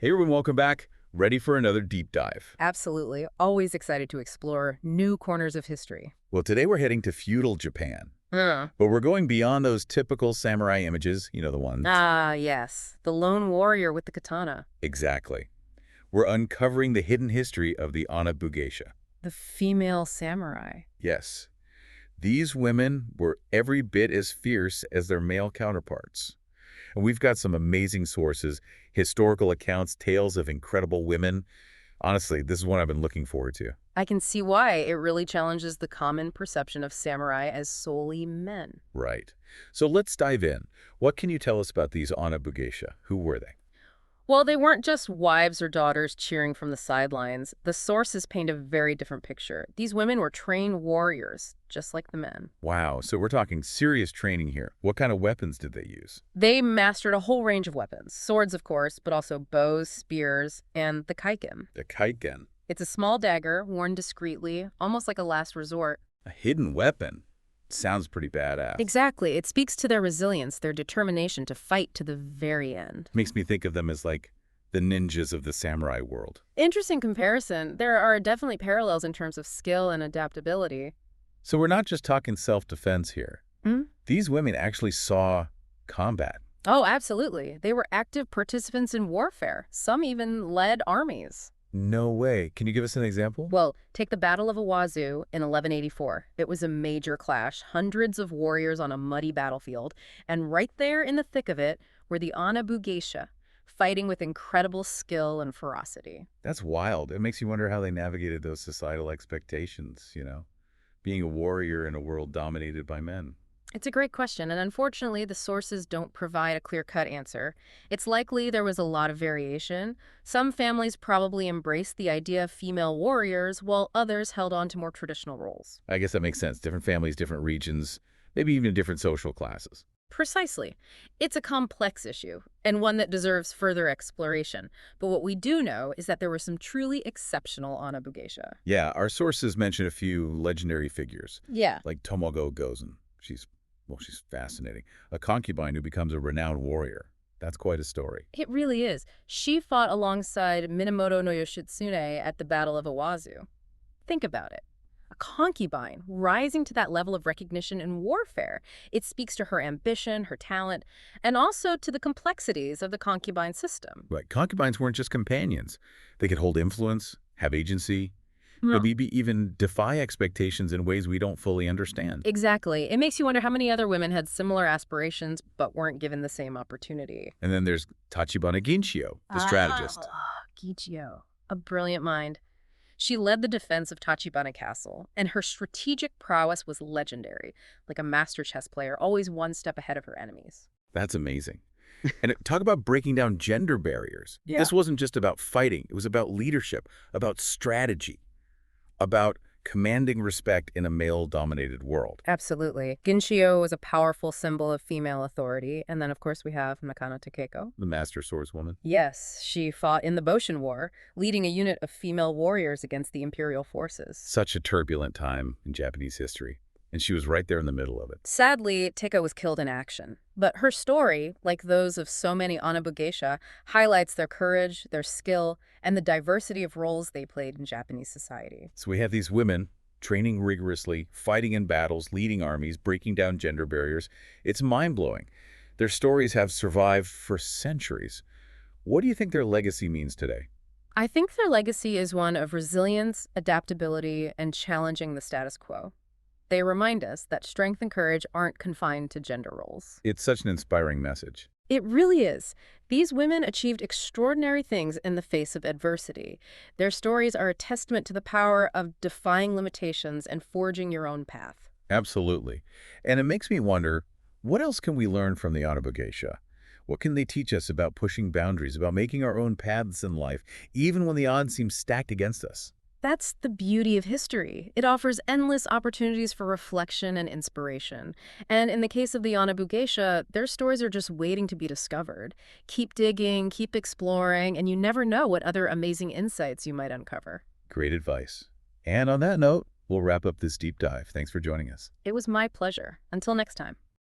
Hey everyone, welcome back. Ready for another deep dive. Absolutely. Always excited to explore new corners of history. Well, today we're heading to feudal Japan, Uh. but we're going beyond those typical samurai images, the ones. Ah, yes. The lone warrior with the katana. Exactly. We're uncovering the hidden history of the onna-bugeisha. The female samurai. Yes, these women were every bit as fierce as their male counterparts. And we've got some amazing sources, historical accounts, tales of incredible women. Honestly, this is one I've been looking forward to. I can see why it really challenges the common perception of samurai as solely men. Right. So let's dive in. What can you tell us about these onna-bugeisha? Who were they? Well, they weren't just wives or daughters cheering from the sidelines. The sources paint a very different picture. These women were trained warriors, just like the men. Wow, so we're talking serious training here. What kind of weapons did they use? They mastered a whole range of weapons. Swords, of course, but also bows, spears, and the kaiken. The kaiken. It's a small dagger, worn discreetly, almost like a last resort. A hidden weapon. Sounds pretty badass. Exactly. It speaks to their resilience, their determination to fight to the very end. Makes me think of them as like the ninjas of the samurai world. Interesting comparison. There are definitely parallels in terms of skill and adaptability. So we're not just talking self-defense here. Hmm? These women actually saw combat. Oh, absolutely. They were active participants in warfare. Some even led armies. No way. Can you give us an example? Well, take the Battle of Owazu in 1184. It was a major clash, hundreds of warriors on a muddy battlefield, and right there in the thick of it were the onna-bugeisha, fighting with incredible skill and ferocity. That's wild. It makes you wonder how they navigated those societal expectations, being a warrior in a world dominated by men. It's a great question, and unfortunately, the sources don't provide a clear-cut answer. It's likely there was a lot of variation. Some families probably embraced the idea of female warriors, while others held on to more traditional roles. I guess that makes sense. Different families, different regions, maybe even different social classes. Precisely. It's a complex issue, and one that deserves further exploration. But what we do know is that there were some truly exceptional onna-bugeisha. Yeah, our sources mention a few legendary figures, Yeah. like Tomogo Gozen. She's fascinating. A concubine who becomes a renowned warrior. That's quite a story. It really is. She fought alongside Minamoto no Yoshitsune at the Battle of Owazu. Think about it. A concubine rising to that level of recognition in warfare. It speaks to her ambition, her talent, and also to the complexities of the concubine system. Right. Concubines weren't just companions. They could hold influence, have agency, Yeah. maybe even defy expectations in ways we don't fully understand. Exactly. It makes you wonder how many other women had similar aspirations but weren't given the same opportunity. And then there's Tachibana Ginchiyo, the strategist. Ginchiyo, a brilliant mind. She led the defense of Tachibana Castle, and her strategic prowess was legendary, like a master chess player, always one step ahead of her enemies. That's amazing. And talk about breaking down gender barriers. Yeah. This wasn't just about fighting. It was about leadership, about strategy, about commanding respect in a male-dominated world. Absolutely. Ginchiyo was a powerful symbol of female authority, and then, of course, we have Nakano Takeko. The master swordswoman. Yes, she fought in the Boshin War, leading a unit of female warriors against the imperial forces. Such a turbulent time in Japanese history. And she was right there in the middle of it. Sadly, Takeko was killed in action. But her story, like those of so many onna-bugeisha, highlights their courage, their skill, and the diversity of roles they played in Japanese society. So we have these women training rigorously, fighting in battles, leading armies, breaking down gender barriers. It's mind-blowing. Their stories have survived for centuries. What do you think their legacy means today? I think their legacy is one of resilience, adaptability, and challenging the status quo. They remind us that strength and courage aren't confined to gender roles. It's such an inspiring message. It really is. These women achieved extraordinary things in the face of adversity. Their stories are a testament to the power of defying limitations and forging your own path. Absolutely. And it makes me wonder, what else can we learn from the onna-bugeisha? What can they teach us about pushing boundaries, about making our own paths in life, even when the odds seem stacked against us? That's the beauty of history. It offers endless opportunities for reflection and inspiration. And in the case of the onna-bugeisha, their stories are just waiting to be discovered. Keep digging, keep exploring, and you never know what other amazing insights you might uncover. Great advice. And on that note, we'll wrap up this deep dive. Thanks for joining us. It was my pleasure. Until next time.